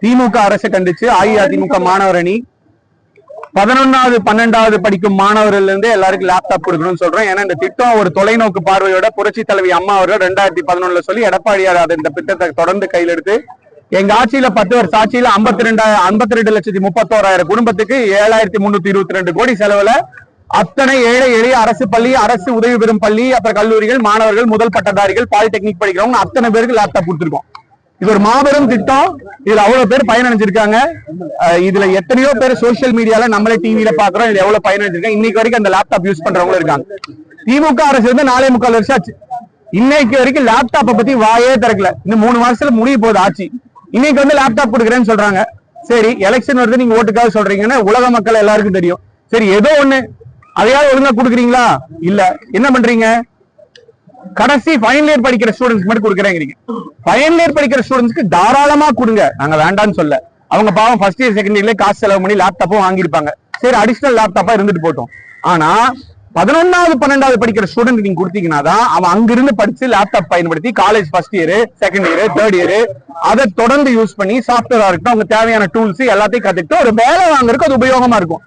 திமுக அரசை கண்டிச்சு அஇஅதிமுக மாணவர் அணி 11வது 12வது படிக்கும் மாணவர்கள் இருந்து எல்லாருக்கும் லேப்டாப் கொடுக்கணும்னு சொல்றோம். ஏன்னா இந்த திட்டம் ஒரு தொலைநோக்கு பார்வையோட புரட்சி தலைவி அம்மா அவர்கள் 2011 சொல்லி எடப்பாடியார் இந்த திட்டத்தை தொடர்ந்து கையில் எடுத்து எங்க ஆட்சியில 10 வருஷ ஆட்சியில 52,31,000 குடும்பத்துக்கு 7,322 கோடி செலவுல அத்தனை ஏழை எளிய அரசு பள்ளி, அரசு உதவி பெறும் பள்ளி, அப்புறம் கல்லூரிகள், மாணவர்கள், முதல் பட்டதாரிகள், பாலிடெக்னிக் படிக்கிறவங்க அத்தனை பேருக்கு லேப்டாப் கொடுத்துருக்கோம். இது ஒரு மாபெரும் திட்டம். இதுல அவ்வளவு பேர் பயனடைஞ்சிருக்காங்க. இதுல எத்தனையோ பேர் சோசியல் மீடியால நம்மளே டிவியில பாக்குறோம். இதுல எவ்வளவு பயனடைஞ்சிருக்காங்க. இன்னைக்கு வரைக்கும் அந்த லேப்டாப் யூஸ் பண்றவங்களும் இருக்காங்க. திமுக அரசு வந்து 4.25 வருஷம் ஆச்சு. இன்னைக்கு வரைக்கும் லேப்டாப்பை பத்தி வாயே திறக்கல. இன்னும் 3 மாசத்துல முடிய போகுது ஆட்சி. இன்னைக்கு வந்து லேப்டாப் கொடுக்குறேன்னு சொல்றாங்க. சரி, எலெக்ஷன் வருது, நீங்க ஓட்டுக்காக சொல்றீங்கன்னா உலக மக்கள் எல்லாருக்கும் தெரியும். சரி, ஏதோ ஒண்ணு அதையாவது ஒழுங்கா கொடுக்குறீங்களா? இல்ல, என்ன பண்றீங்க? கடைசி ஃபைனல் இயர் படிக்கிற ஸ்டூடெண்ட்ஸ் மட்டும் கொடுக்குறேங்கிறீங்க. ஃபைனல் இயர் படிக்கிற ஸ்டூடெண்ட்ஸ்க்கு தாராளமா கொடுங்க, நாங்க வேண்டாம்னு சொல்ல. அவங்க பாவம் ஃபர்ஸ்ட் இயர் செகண்ட் இயர்ல காசு செலவு பண்ணி லேப்டாப்பும் வாங்கியிருப்பாங்க. சரி, அடிஷனல் லேப்டாப்பா இருந்துட்டு போட்டோம். ஆனா 11வது 12வது படிக்கிற ஸ்டூடெண்ட் நீங்க கொடுத்தீங்கன்னா தான் அவன் அங்கிருந்து படிச்சு லேப்டாப் பயன்படுத்தி college first year, second year, third year அதை தொடர்ந்து யூஸ் பண்ணி சாஃப்ட்வேரா இருக்கட்டும், அவங்க தேவையான டூல்ஸ் எல்லாத்தையும் கத்துக்கிட்டு ஒரு வேலை வாங்குறதுக்கு அது உபயோகமா இருக்கும்.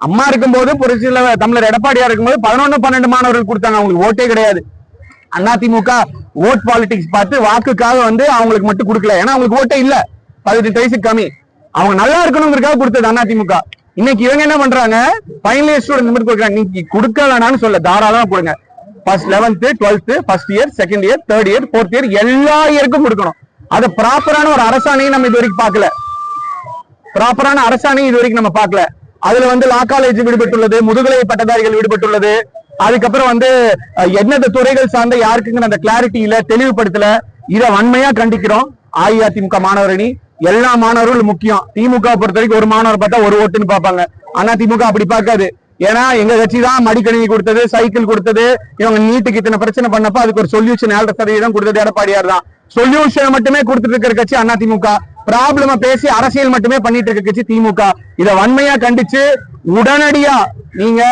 அம்மா இருக்கும்போது புரட்சியில தமிழர் எடப்பாடியா இருக்கும்போது 11, 12 மாணவர்கள் கொடுத்தாங்க. அவங்களுக்கு ஓட்டே கிடையாது. அதிமுக ஓட் பாலிடிக்ஸ் பார்த்து வாக்குக்காக வந்து அவங்களுக்கு மட்டும் கொடுக்கல. ஏன்னா அவங்களுக்கு ஓட்டே இல்ல, 18 வயசுக்கு கம்மி. அவங்க நல்லா இருக்கணுங்கிறதுக்காக கொடுத்தது அதிமுக. இன்னைக்கு இவங்க என்ன பண்றாங்க? ஃபைனல் இயர் ஸ்டூடெண்ட் மட்டும் கொடுக்குறாங்க. நீங்க கொடுக்க வேணாம்னு சொல்ல, தாராளமா கொடுங்க. First 11th 12th first year, second year, third year, fourth year எல்லா இயருக்கும் கொடுக்கணும். அது ப்ராப்பரான ஒரு அரசாணையை நம்ம இது வரைக்கும் பார்க்கல. ப்ராப்பரான அரசாணையை இது வரைக்கும் நம்ம பார்க்கல. அதுல வந்து லா காலேஜ் விடுபட்டுள்ளது, முதுகலை பட்டதாரிகள் விடுபட்டுள்ளது. அதுக்கப்புறம் வந்து எந்தெந்த துறைகள் சார்ந்த யாருக்குங்கிற அந்த கிளாரிட்டியில தெளிவுபடுத்தல. இதை வன்மையா கண்டிக்கிறோம். அஇஅதிமுக மாணவர் அணி எல்லா மாணவர்களும் முக்கியம். திமுக பொறுத்த வரைக்கும் ஒரு மாணவர் பார்த்தா ஒரு ஓட்டுன்னு பார்ப்பாங்க. ஆனா திமுக அப்படி பார்க்காது. ஏன்னா எங்க கட்சி தான் மடிக்கணினி கொடுத்தது, சைக்கிள் கொடுத்தது. இவங்க நீட்டுக்கு இத்தனை பிரச்சனை பண்ணப்ப அதுக்கு ஒரு சொல்யூஷன் 7% கொடுத்தது எடப்பாடியார் தான். சொல்யூஷன் மட்டுமே கொடுத்துட்டு இருக்கிற கட்சி அதிமுக. ப்ராப்ளம பேசி அரசியல் மட்டுமே பண்ணிட்டு இருக்க கட்சி திமுக. இதை வன்மையா கண்டிச்சு உடனடியா நீங்க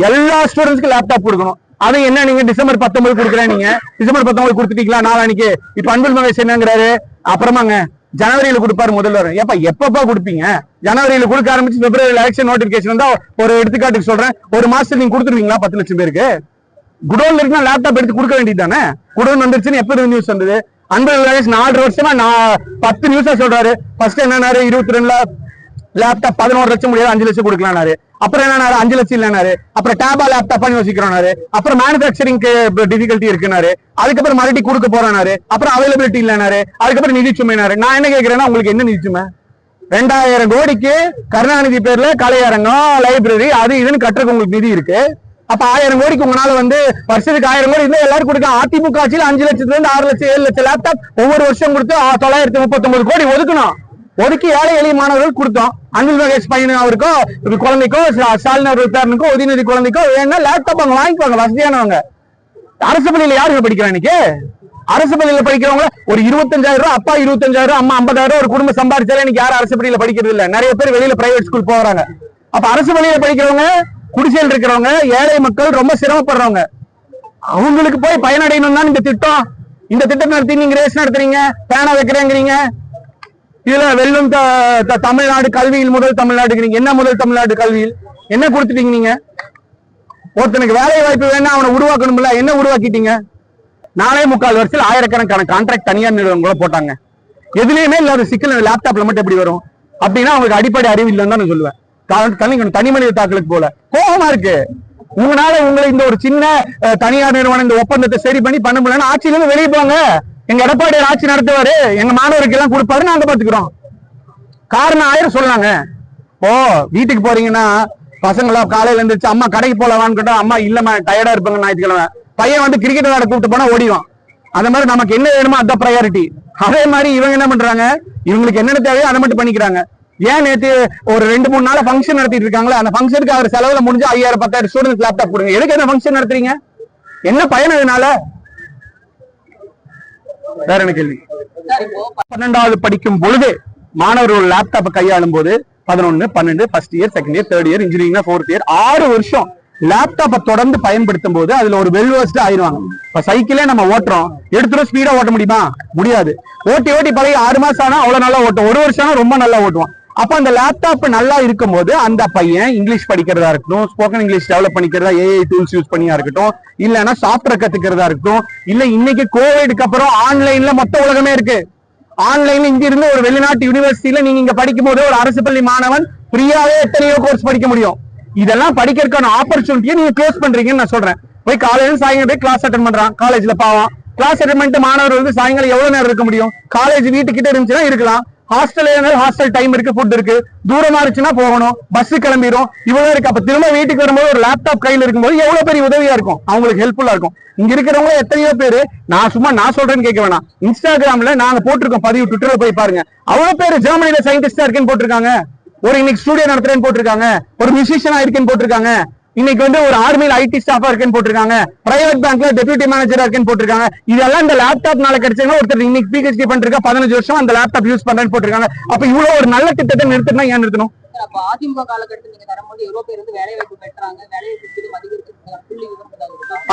எல்லா ஸ்டூடெண்ட்ஸ்க்கு லேப்டாப் கொடுக்கணும். அது என்ன, நீங்க டிசம்பர் 19 கொடுக்குறேன், நீங்க டிசம்பர் 19 கொடுத்துட்டீங்களா? நாளைக்கு இப்ப அன்பில் மகேஷ் என்னங்கிறாரு, அப்புறமாங்க ஜனவரியில கொடுப்பாரு முதல்வர். எப்பப்பா கொடுப்பீங்க? ஜனவரியில கொடுக்க ஆரம்பிச்சு பிப்ரவரி எலெக்ஷன் நோட்டிபிகேஷன் வந்தா, ஒரு எடுத்துக்காட்டுக்கு சொல்றேன், ஒரு மாசத்துக்கு நீங்க கொடுத்துருவீங்களா 10 லட்சம் பேருக்கு? குடோன்ல இருக்குன்னா லேப்டாப் எடுத்து கொடுக்க வேண்டியது தானே. குடோன் வந்துருச்சுன்னு எப்ப நியூஸ் வந்தது? அன்பில் மகேஷ் 4 வருஷமா 10 நியூஸா சொல்றாரு. ஃபர்ஸ்ட் என்னன்னாரு, 22ல லேப்டாப் 11 லட்சம் முடியாது, 5 லட்சம் கொடுக்கலாம்னாரு. அப்புறம் என்ன, 5 லட்சம் இல்லைனாரு. அப்புறம் டேபா லேப்டாப் யோசிக்கிறாரு. அப்புறம் மேனுபேக்சரிங்க்கு டிஃபிகல்ட்டி இருக்குனாரு. அதுக்கப்புறம் மறுபடியும் கொடுக்க போறாரு. அப்புறம் அவைலபிலிட்டி இல்லைனாரு. அதுக்கப்புறம் நிதி சுமைனாரு. நான் என்ன கேட்கிறேன்னா, உங்களுக்கு என்ன நிதி சுமை? 2000 கோடிக்கு கருணாநிதி பேர்ல கலையரங்கம், லைப்ரரி, அது இதுன்னு கட்டுறதுக்கு உங்களுக்கு நிதி இருக்கு. அப்ப 1000 கோடிக்கு உங்களால வந்து வருஷத்துக்கு 1000 கோடி இருந்தா எல்லாரும் கொடுக்க. அதிமுக ஆட்சியில் 5 லட்சத்துல இருந்து 6 லட்சம் 7 லட்சம் லேப்டாப் ஒவ்வொரு வருஷம் கொடுத்து 939 கோடி ஒதுக்கணும். ஒதுக்கி ஏழை எளிய மாணவர்கள் கொடுத்தோம். அன்பில் மகேஷ் பையன் அவருக்கோ, குழந்தைக்கோ, ஸ்டாலின் அவர்கள் பேரனுக்கோ, உதயநிதி குழந்தைக்கோ வேணா லேப்டாப் அவங்க வாங்கிக்குவாங்க, வசதியானவங்க. அரசு பள்ளியில யாருங்க படிக்கிறா இன்னைக்கு? அரசு பள்ளியில படிக்கிறவங்க ஒரு 25,000 ரூபாய், அப்பா 25,000, அம்மா 50,000 ஒரு குடும்பம் சம்பாதிச்சாலே இன்னைக்கு யாரும் அரசு பள்ளியில படிக்கிறது இல்ல. நிறைய பேர் வெளியில பிரைவேட் ஸ்கூல் போறாங்க. அப்ப அரசு பள்ளியில படிக்கிறவங்க, குடிசையில் இருக்கிறவங்க, ஏழை மக்கள் ரொம்ப சிரமப்படுறவங்க, அவங்களுக்கு போய் பயனடையணும் தான் இந்த திட்டம். இந்த திட்டம் நடத்தி நீங்க ரேஸ் நடத்துறீங்க, பேனா வைக்கிறேங்கிறீங்க. இதுல வெல்லும் தமிழ்நாடு கல்வியில் முதல் தமிழ்நாடுங்கிறீங்க. என்ன முதல் தமிழ்நாடு கல்வியில் என்ன கொடுத்துட்டீங்க நீங்க? ஒருத்தனுக்கு வேலை வாய்ப்பு வேணா அவனை உருவாக்கணும்ல, என்ன உருவாக்கிட்டீங்க? 4.25 வருஷத்துல ஆயிரக்கணக்கான கான்ட்ராக்ட் தனியார் நிறுவனங்கள போட்டாங்க. எதுலயுமே இல்லாத சிக்கல் லேப்டாப்ல மட்டும் எப்படி வரும்? அப்படின்னா அவங்களுக்கு அடிப்படை அறிவு இல்லைன்னு தான் நான் சொல்லுவேன். தனி மனித தாக்கலுக்கு போல கோபமா இருக்கு. உங்களால உங்களை இந்த ஒரு சின்ன தனியார் நிறுவனம் இந்த ஒப்பந்தத்தை சரி பண்ண முடியலன்னா ஆட்சியில இருந்து வெளியே போங்க. எங்க எடப்பாடியார் ஆட்சி நடத்துவாரு, எங்க மாணவருக்கு எல்லாம் கொடுப்பாரு, நாங்க பாத்துக்கிறோம். காரணம் 1000 சொல்லாங்க. ஓ, வீட்டுக்கு போறீங்கன்னா பசங்களா காலையில இருந்துச்சு, அம்மா கடைக்கு போலவான்னு கேட்டா, அம்மா இல்லம்மா டயர்டா இருப்பாங்க ஞாயிற்றுக்கிழமை. பையன் வந்து கிரிக்கெட் விளையாட கூப்பிட்டு போனா ஓடிவான். அந்த மாதிரி நமக்கு என்ன வேணுமோ அதான் ப்ரையாரிட்டி. அதே மாதிரி இவங்க என்ன பண்றாங்க, இவங்களுக்கு என்னென்ன தேவையோ அதை மட்டும் பண்ணிக்கிறாங்க. ஏன் நேற்று ஒரு 2-3 நாள ஃபங்க்ஷன் நடத்திட்டு இருக்காங்களா, அந்த ஃபங்க்ஷனுக்கு அவர் செலவுல முடிஞ்சு 5000 10,000 ஸ்டூடெண்ட்ஸ் லேப்டாப் கொடுங்க. எதுக்கு என்ன ஃபங்க்ஷன் நடத்துறீங்க? என்ன பயன் இதனால? வேற என்ன கேள்வி? 12வது படிக்கும் பொழுது மாணவர்கள் லேப்டாப் கையாளும் போது 11, 12 first year, second year, third year, engineering 4th year 6 வருஷம் லேப்டாப்பை தொடர்ந்து பயன்படுத்தும் போது அதுல ஒரு வெல்வர்ஸ்ட் ஆயிடுவாங்க. இப்ப சைக்கிளே நம்ம ஓட்டுறோம், எடுத்துரும் ஸ்பீடா ஓட்ட முடியுமா? முடியாது. ஓட்டி ஓட்டி பழகி 6 மாசம் ஆனா அவ்வளவு நல்லா ஓட்டும், 1 வருஷம் ஆனா ரொம்ப நல்லா ஓட்டுவான். அப்ப அந்த லேப்டாப் நல்லா இருக்கும் போது அந்த பையன் இங்கிலீஷ் படிக்கிறதா இருக்கட்டும், ஸ்போக்கன் இங்கிலீஷ் டெவலப் பண்ணிக்கிறதா, ஏஐ டூல்ஸ் யூஸ் பண்ணியா இருக்கட்டும், இல்லன்னா சாஃப்ட்வேர் கத்துக்கிறதா இருக்கட்டும், இல்ல இன்னைக்கு கோவிட்க்கு அப்புறம் ஆன்லைன்ல மொத்த உலகமே இருக்கு. ஆன்லைன்ல இங்க இருந்து ஒரு வெளிநாட்டு யூனிவர்சிட்டியில நீங்க இங்க படிக்கும் போது ஒரு அரசு பள்ளி மாணவன் ஃப்ரீயாவே எத்தனையோ கோர்ஸ் படிக்க முடியும். இதெல்லாம் படிக்கிறதுக்கான ஆப்பர்ச்சுனிட்டியை நீங்க க்ளோஸ் பண்றீங்கன்னு நான் சொல்றேன். போய் காலையில சாயங்காலம் போய் கிளாஸ் அட்டன் பண்றான், காலேஜ்ல பாவம் கிளாஸ் அட்டன் பண்ணிட்டு மாணவர்கள் வந்து சாயங்காலம் எவ்வளவு நேரம் இருக்க முடியும்? காலேஜ் வீட்டுக்கிட்ட இருந்துச்சுன்னா இருக்கலாம், ஹாஸ்டல் டைம் இருக்கு, ஃபுட் இருக்கு, தூரமா இருந்துச்சுன்னா போகணும், பஸ் கிளம்பிடும், இவ்வளவு இருக்கு. அப்ப திரும்ப வீட்டுக்கு வரும்போது ஒரு லேப்டாப் கையில இருக்கும்போது எவ்வளவு பெரிய உதவியா இருக்கும், அவங்களுக்கு ஹெல்ப்ஃபுல்லா இருக்கும். இங்க இருக்கிறவங்க எத்தனையோ பேரு, நான் சொல்றேன்னு கேட்க வேணாம், இன்ஸ்டாகிராம்ல நாங்க போட்டிருக்கோம் பதிவு, ட்விட்டர்ல போய் பாருங்க, அவ்வளவு பேரு ஜெர்மனில சயின்டிஸ்டா இருக்கேன்னு போட்டிருக்காங்க, ஒரு இன்னைக்கு ஸ்டூடியோ நடத்துறேன்னு போட்டிருக்காங்க, ஒரு மியூசிஷியனா இருக்கேன்னு போட்டிருக்காங்க, இன்னைக்கு வந்து ஒரு ஆர்மியில் ஐடி ஸ்டாஃபா இருக்கேன்னு போட்டிருக்காங்க, பிரைவேட் பேங்க்ல டெபியூட்டி மேனேஜரா இருக்கேன்னு போட்டிருக்காங்க. இதெல்லாம் இந்த லேப்டாப்னால கிடைச்சாங்க. ஒருத்தர் இன்னைக்கு பிஹெச்டி பண்ணிருக்கா, 15 வருஷம் அந்த லேப்டாப் யூஸ் பண்றேன்னு போட்டிருக்காங்க. அப்ப இவ்வளவு ஒரு நல்ல திட்டத்தை நிறுத்தினா ஏன் நிறுத்தணும்? அதிமுக காலகட்டத்தில் நீங்க தரும்போது எவ்வளவு பேர் வந்து வேலை வாய்ப்பு பெற்றாங்க, வேலை வாய்ப்பு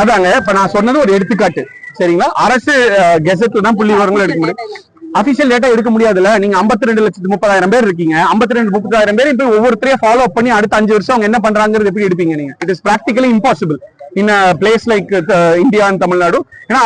அதாங்க இப்ப நான் சொன்னது ஒரு எடுத்துக்காட்டு, சரிங்களா? அரசு கெசெட்ல தான் புள்ளி விவரங்கள் எடுக்க முடியும், அபிஷியல் டேட்டா எடுக்க முடியாதுல்ல. நீங்க 52,30,000 பேர் இருக்கீங்க, 52,30,000 பேர் இப்ப ஒவ்வொருத்தரையும் ஃபாலோ பண்ணி அடுத்த 5 வருஷம் அவங்க என்ன பண்றாங்கிறது எப்படி எடுப்பீங்க நீங்க? It is practically impossible in place like India and Tamil Nadu. ஏன்னா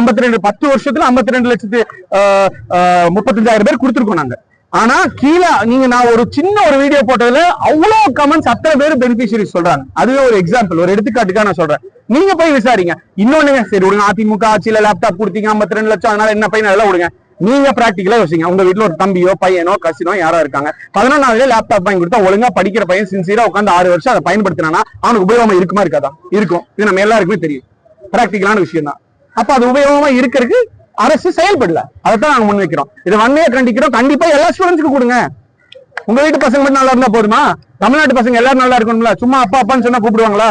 10 வருஷத்துல 52,35,000 பேர் கொடுத்துருக்கோம் நாங்க. ஆனா கீழே நான் ஒரு சின்ன ஒரு வீடியோ போட்டதுல அவ்வளவு கமெண்ட்ஸ், அத்தனை பேர் பெனிஃபிஷியரி சொல்றாங்க. அதுவே ஒரு எக்ஸாம்பிள், ஒரு எடுத்துக்காட்டுக்காக நான் சொல்றேன். நீங்க போய் விசாரிங்க. இன்னொன்னு, சரி விடுங்க, அதிமுக ஆட்சியில லேப்டாப் கொடுத்தீங்க 52 லட்சம், அதனால என்ன பையன், அதெல்லாம் விடுங்க. நீங்க பிராக்டிகலா யோசிங்க. உங்க வீட்டுல ஒரு தம்பியோ பையனோ கசினோ யாரோ இருக்காங்க, 11ஆவதுல லேப்டாப் வாங்கி கொடுத்தா ஒழுங்கா படிக்கிற பையன் சின்சியரா உட்காந்து 6 வருஷம் அதை பயன்படுத்தினா அவனுக்கு உபயோகமா இருக்குமா இருக்காதா? இருக்கும். இது நம்ம எல்லாருக்குமே தெரியும், பிராக்டிகலான விஷயம் தான். அப்ப அது உபயோகமா இருக்கிறதுக்கு அரசு செயல்படல, அதைத்தான் நாங்க முன் வைக்கிறோம். இதை வன்மையா கண்டிக்கிறோம். கண்டிப்பா எல்லா ஸ்டூடெண்ட்ஸ்க்கு கொடுங்க. உங்க வீட்டு பசங்க மட்டும் நல்லா இருந்தா போதுமா? தமிழ்நாட்டு பசங்க எல்லாரும் நல்லா இருக்கணும்ல? சும்மா அப்பா அப்பான்னு சொன்னா கூப்பிடுவாங்களா?